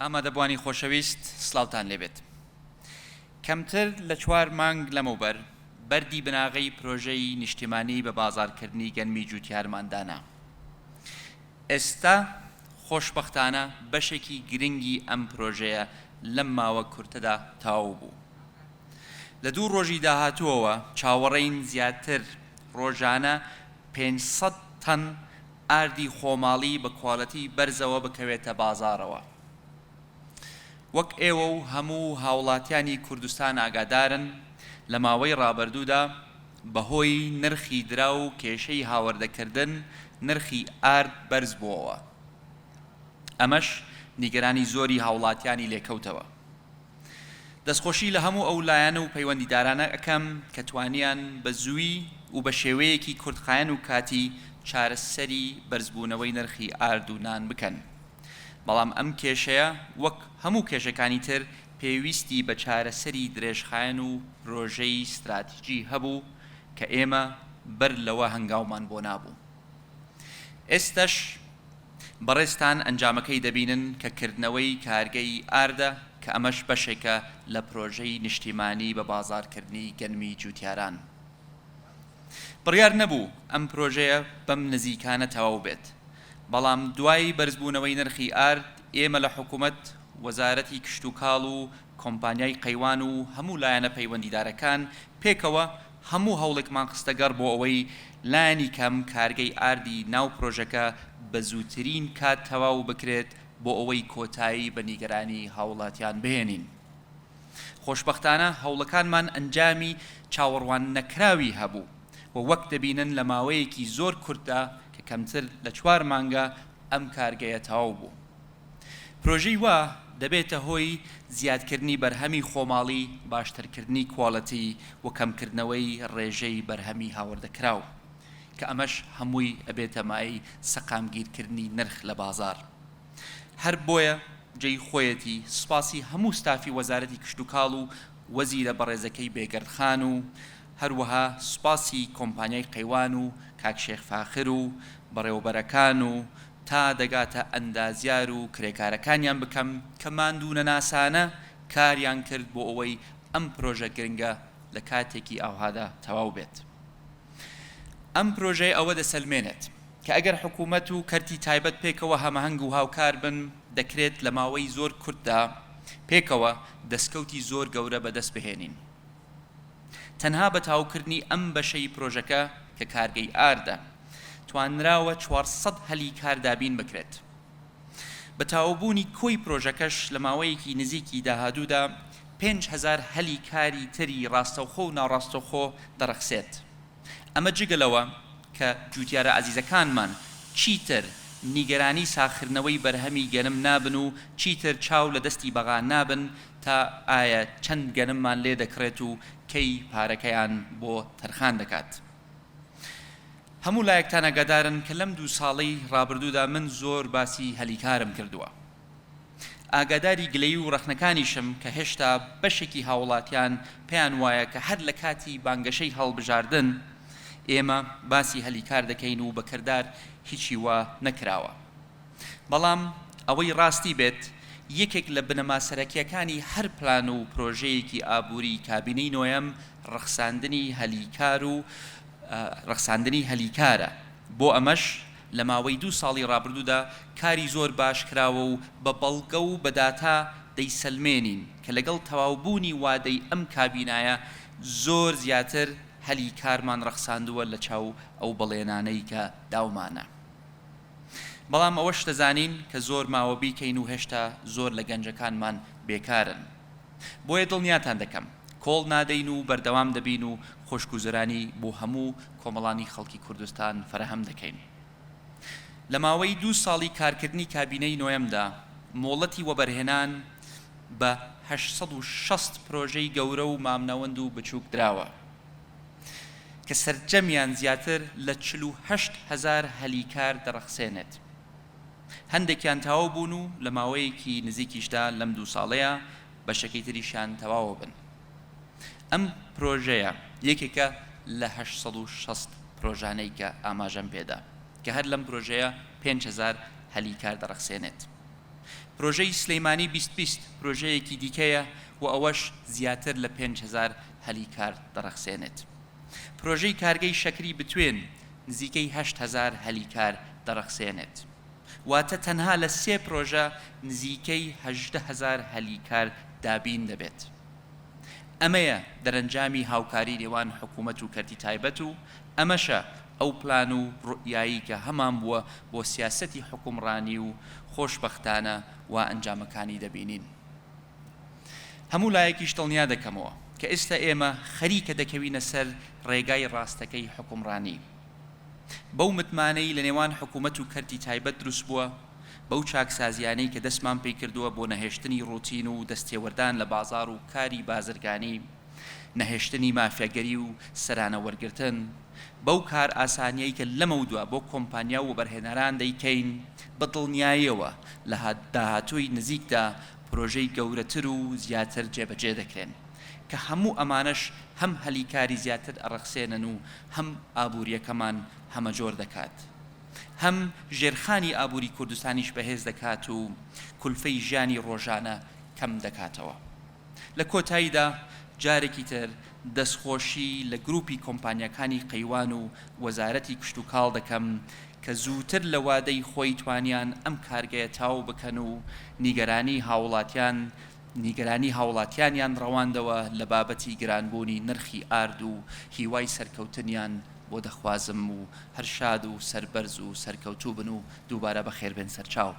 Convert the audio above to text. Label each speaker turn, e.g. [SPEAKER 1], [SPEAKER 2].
[SPEAKER 1] ئامادەبوانی خۆشەویست سڵاوتان لێبێت. کەمتر لە 4 مانگ لەمەوبەر بەردی بناغەی پرۆژەی نیشتیمانی بە بازاڕکردنی گەنمی جوتیارماندانا. ئێستا خۆشبەختانە بەشێکی گرنگی ئەم پرۆژەیە لەم ماوە کورتەدا تەواو بوو. لە 2 ڕۆژی داهاتووەوە چاوەڕێین زیاتر ڕۆژانە 500 تەن ئاردی خۆماڵی بە کواڵەتی بەرزەوە بکەوێتە بازاڕەوە. وەک ئێوە و هەموو هاوڵاتیانی کوردستان ئاگادارن لە ماوەی ڕابردوودا بەهۆی نرخی درا و کێشەی هاوردەکردن نرخی ئارد بەرز بووەوە. ئەمەش نیگەرانی زۆری هاوڵاتیانی لێکەوتەوە. دەستخۆشی لە هەموو ئەو لایەنە و پەیوەندیدارانە ئەەکەم کە توانیان بە زووی و بە شێوەیەکی کورتخایەن و کاتی چارەسەری بەرزبوونەوەی نرخی ئارد و نان بکەن. بەڵام ئەم کێشەیە وەک هەموو کێشەکانی تر پێویستی بە چارەسەری درێژخایەن و ڕۆژەی استراتیجی هەبوو کە ئێمە بەر لەوە هەنگاومان بۆ نابوو. ئێستش بەڕێستان ئەنجامەکەی دەبینن کە کردنەوەی کارگەی ئاردە کە ئەمەش بەشێکە لە پرۆژەی نیشتیمانی بە بازاڕکردنی گەنمی جوتیاران. بڕیار نەبوو ئەم پرۆژەیە بەم نزیکانە تەواو بێت. بەڵام دوای بەرزبوونەوەی نرخی ئارد ئێمە لە حکوومەت وەزارەتی کشت و کاڵ و کۆمپانیای قەیوان و هەموو لایەنە پەیوەندیدارەکان پێکەوە هەموو هەوڵێکمان خستەگەڕ بۆ ئەوەی لایەنی کەم کارگەی ئاردی ناو پرۆژەکە بە زووترین کات تەواو بکرێت بۆ ئەوەی کۆتایی بە نیگەرانی هاوڵاتیان بهێنین. خۆشبەختانە هەوڵەکانمان ئەنجامی چاوەڕوان نەکراوی هەبوو و وەک دەبینن لە ماوەیەکی زۆر کورتدا کە کەمتر لە 4 مانگە ئەم کارگەیە تەواو بوو. پرۆژەی وا دەبێتە هۆی زیادکردنی بەرهەمی خۆماڵی، باشترکردنی کواڵەتی و کەمکردنەوەی ڕێژەی بەرهەمی هاوردەکراو کە ئەمەش هەمووی ئەبێتە مای سەقامگیرکردنی نرخ لە بازار. هەر بۆیە جێی خۆیەتی سوپاسی هەموو ستافی وەزارەتی کشت و کاڵ و وەزیرە بەڕێزەکەی بێگەردخان و هەروەها سوپاسی کۆمپانیای قەیوان و کاک شێخ فاخر و بەڕێوەبەرەکان و تا دەگاتە ئەندازیار و کرێکارەکانیان بکەم کە ماندوونە ناسانە کاریان کرد بۆ ئەوەی ئەم پرۆژە گرنگە لە کاتێکی ئاوهادا تەواو بێت. ئەم پرۆژەی ئەوە دەسەلمێنێت کە ئەگەر حکوومەت و کەرتی تایبەت پێکەوە هەمەهەنگ و هاوکار بن دەکرێت لە ماوەی زۆر کورتدا پێکەوە دەستکەوتی زۆر گەورە بەدەست بهێنین. تەنها بە تاوکردنی ئەم بەشەی پرۆژەکە کە کارگەی ئاردە توانراوە 400 هەلی کار دابین بکرێت. بە تاوبوونی کۆی پرۆژەکەش لە ماوەیەکی نزیکی داهاتوودا 5,000 هەلی کاری تری ڕاستەوخۆ و ناڕاستەوخۆ دەرەخسێت. ئەمە جگەلەوە کە جوتیارە عەزیزەکانمان چیتر نیگەرانی ساخردنەوەی بەرهەمی گەنم نابن و چیتر چاو لە دەستی بەغا نابن تا ئایا چەند گەنممان لێ دەکرێت و کەی پارەکەیان بۆ تەرخان دەکات. هەموو لایەکتان ئاگادارن کە لەم 2 ساڵەی ڕابردوودا من زۆر باسی هەلیکارم کردووە. ئاگاداری گلەی و ڕەخنەکانیشم کە هێشتا بەشێکی هاوڵاتیان پێیان وایە کە هەر لە کاتی بانگەشەی هەڵبژاردن ئێمە باسی هەلیکار دەکەین و بەکردار هیچی وا نەکراوە. بەڵام ئەوەی ڕاستی بێت یەکێک لە بنەما سەرەکیەکانی هەر پلان و پرۆژەیەکی ئابووری کابینەی نۆیەم ڕەخساندنی هەلیکارە. بۆ ئەمەش لە ماوەی 2 ساڵی ڕابردوودا کاری زۆر باش کراوە و بە بەڵگە و بەداتا دەیسەلمێنین کە لەگەڵ تەواوبوونی وادەی ئەم کابینایە زۆر زیاتر هەلیکارمان ڕەخساندووە لە چاو ئەو بەڵێنانەی کە داومانە. بەڵام ئەوەش دەزانین کە زۆر ماوە بیکەین و هێشتا زۆر لە گەنجەکانمان بێکارن. بۆیە دڵنیاتان دەکەم کۆڵ نادەین و بەردەوام دەبین و خۆشگوزەرانی بۆ هەموو کۆمەڵانی خەڵکی کوردستان فەرەهەم دەکەین. لە ماوەی 2 ساڵی کارکردنی کابینەی نۆیەمدا مۆڵەتی وەبەرهێنان بە 860 پرۆژەی گەورە و مامنەوەند و بچووک دراوە کە سەرجەمیان زیاتر لە 48,000 هەلیکار دەرەخسێنێت. هەندێکیان تەواو بوون و لە ماوەیەکی نزیکیشدا لەم 2 ساڵەیە بەشەکەی تریشیان تەواوە بن. ئەم پرۆژەیە یەکێکە لە 860 پرۆژانەی کە ئاماژەم پێدا کە هەر لەم پرۆژەیە 5,000 هەلیکار دەرەخسێنێت. پرۆژەی سلەیمانی 2020 پرۆژەیەکی دیکەیە و ئەوەش زیاتر لە 5,000 هەلیکار دەڕەخسێنێت. پرۆژەی کارگەی شەکری بتوێن نزیکەی 8,000 هەلیکار دەڕەخسێنێت. واتە تەنها لە 3 پرۆژە نزیکەی 18,000 هەلیکار دابین دەبێت. ئەمەیە دەرەنجامی هاوکاری نێوان حکوومەت و کەرتی تایبەت و ئەمەشە ئەو پلان و ڕوئیایی کە هەمان بووە بۆ سیاسەتی حکومڕانی و خۆشبەختانە و ئەنجامەکانی دەبینین. هەموو لایەکیش دڵنیا دەکەمەوە کە ئێستا ئێمە خەریکە دەکەوینە سەر ڕێگای ڕاستەکەی حکومڕانی. بەو متمانەی لە نێوان حکوومەت و کەرتی تایبەت دروست بووە، بەو چاکسازیانەی کە دەستمان پێی کردووە بۆ نەهێشتنی ڕوتین و دەستێوەردان لە بازاڕ و کاری بازرگانی، نەهێشتنی مافیاگەری و سەرانە وەرگرتن، بەو کار ئاسانیەی کە لەمەودووە بۆ کۆمپانیا و بەرهێنەران دەیکەین، بە دڵنیاییەوە لە داهاتووی نزیکدا پرۆژەی گەورەتر و زیاتر جێبەجێ دەکرێن کە هەموو ئەمانەش هەم هەلیکاری زیاتر ئەڕەخسێنن و هەم ئابوووریەکەمان هەمەجۆر دەکات، هەم ژێرخانی ئابووری کوردستانیش بەهێز دەکات و کولفەی ژیانی ڕۆژانە کەم دەکاتەوە. لە کۆتاییدا جارێکی تر دەستخۆشی لە گروپی کۆمپانیەکانی قەیوان و وەزارەتی کشت و کاڵ دەکەم کە زووتر لە وادەی خۆی توانیان ئەم کارگەیە تاو بکەن و نیگەرانی هاوڵاتیانیان ڕەواندەوە لە بابەتی گرانبوونی نرخی ئارد و هیوای سەرکەوتنیان بۆ دەخوازم و هەر شاد و سەربەرز و سەرکەوتوو بن و دووبارە بەخێر بێن سەرچاو.